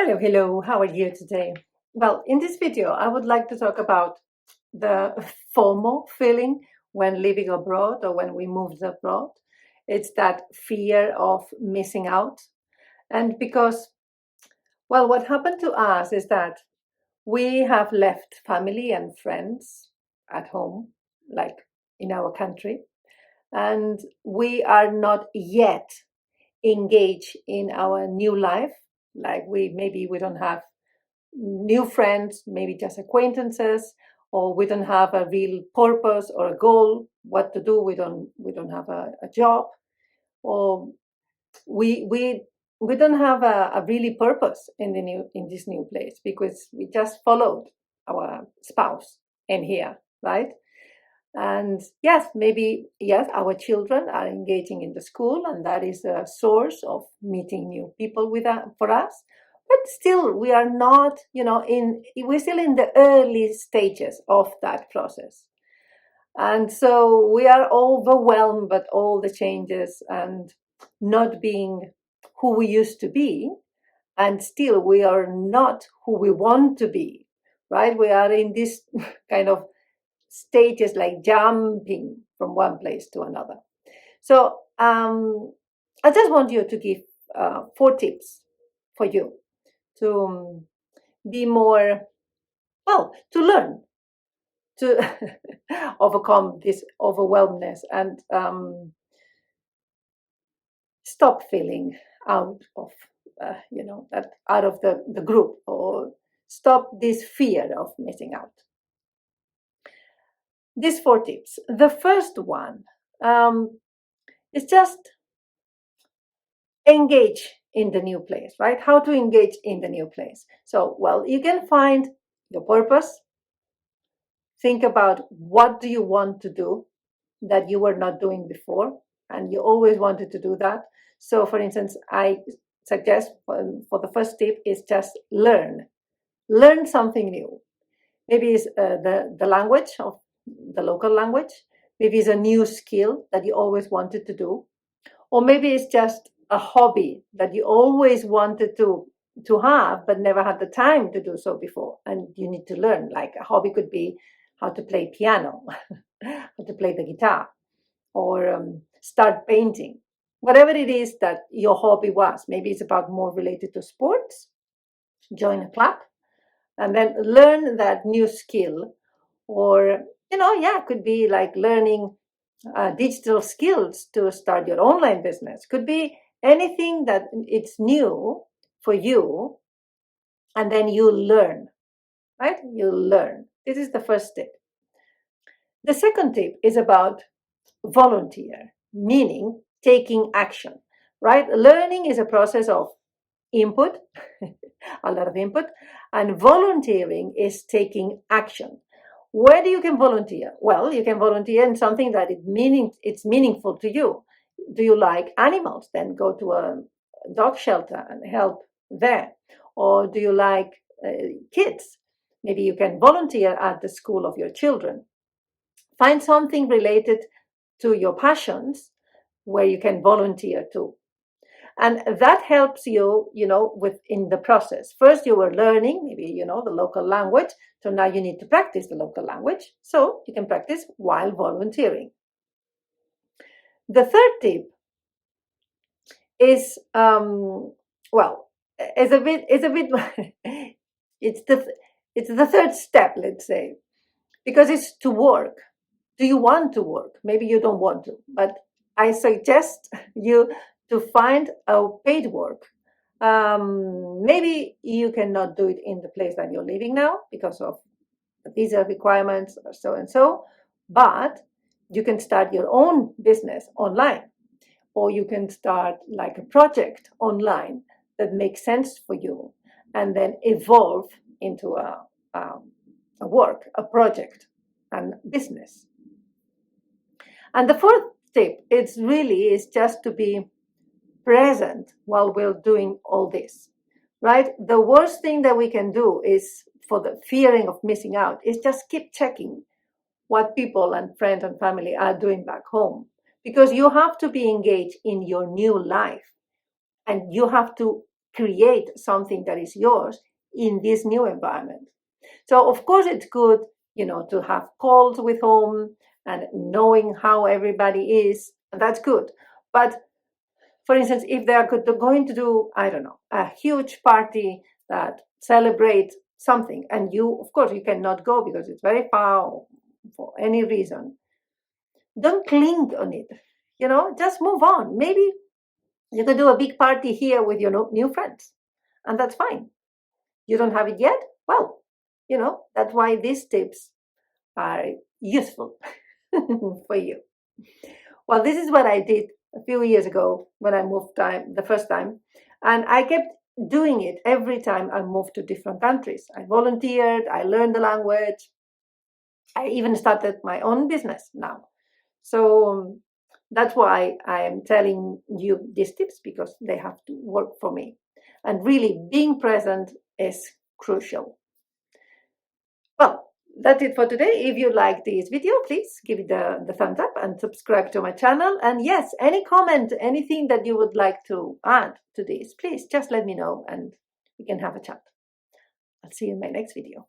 Hello, how are you today? Well, in this video, I would like to talk about the FOMO feeling when living abroad or when we moved abroad. It's that fear of missing out. And because, well, what happened to us is that we have left family and friends at home, like in our country, and we are not yet engaged in our new life. Like we don't have new friends, maybe just acquaintances, or we don't have a real purpose or a goal, what to do. We don't have a job, or we don't have a really purpose in this new place because we just followed our spouse in here, right? And yes, maybe yes, our children are engaging in the school, and that is a source of meeting new people for us. But still, we are not, we're still in the early stages of that process. And so we are overwhelmed by all the changes and not being who we used to be. And still, we are not who we want to be, right? We are in this kind of stages, like jumping from one place to another. So I just want you to give 4 tips for you to be more, well, to learn to overcome this overwhelmness and stop feeling out of, that out of the group, or stop this fear of missing out. These 4 tips. The first one is just engage in the new place, right? How to engage in the new place. So, well, you can find your purpose. Think about what do you want to do that you were not doing before, and you always wanted to do that. So, for instance, I suggest for the first tip is just learn something new. Maybe it's the language of the local language. Maybe it's a new skill that you always wanted to do, or maybe it's just a hobby that you always wanted to have but never had the time to do so before, and you need to learn. Like a hobby could be how to play piano, how to play the guitar, or start painting. Whatever it is that your hobby was, maybe it's about more related to sports. Join a club and then learn that new skill. Or could be like learning digital skills to start your online business. Could be anything that it's new for you, and then you learn, right? You learn. This is the first tip. The second tip is about volunteer, meaning taking action, right? Learning is a process of input, a lot of input, and volunteering is taking action. Where do you can volunteer? Well, you can volunteer in something that it's meaningful to you. Do you like animals? Then go to a dog shelter and help there. Or do you like kids? Maybe you can volunteer at the school of your children. Find something related to your passions where you can volunteer to. And that helps you, within the process. First, you were learning, maybe, the local language. So now you need to practice the local language. So you can practice while volunteering. The third tip is, it's a bit, it's the third step, let's say, because it's to work. Do you want to work? Maybe you don't want to, but I suggest you to find a paid work. Maybe you cannot do it in the place that you're living now because of the visa requirements or so and so, but you can start your own business online, or you can start like a project online that makes sense for you, and then evolve into a work, a project, and business. And the fourth tip is just to be present while we're doing all this, right? The worst thing that we can do is, for the fearing of missing out, is just keep checking what people and friends and family are doing back home, because you have to be engaged in your new life, and you have to create something that is yours in this new environment. So of course it's good, to have calls with home and knowing how everybody is. That's good. But for instance, if they are going to do, I don't know, a huge party that celebrates something, and of course, you cannot go because it's very far for any reason, don't cling on it. Just move on. Maybe you can do a big party here with your new friends, and that's fine. You don't have it yet? Well, that's why these tips are useful for you. Well, this is what I did a few years ago when I moved the first time. And I kept doing it every time I moved to different countries. I volunteered, I learned the language. I even started my own business now. So that's why I am telling you these tips, because they have to work for me. And really, being present is crucial. Well, that's it for today. If you like this video, please give it the thumbs up and subscribe to my channel. And yes, any comment, anything that you would like to add to this, please just let me know and we can have a chat. I'll see you in my next video.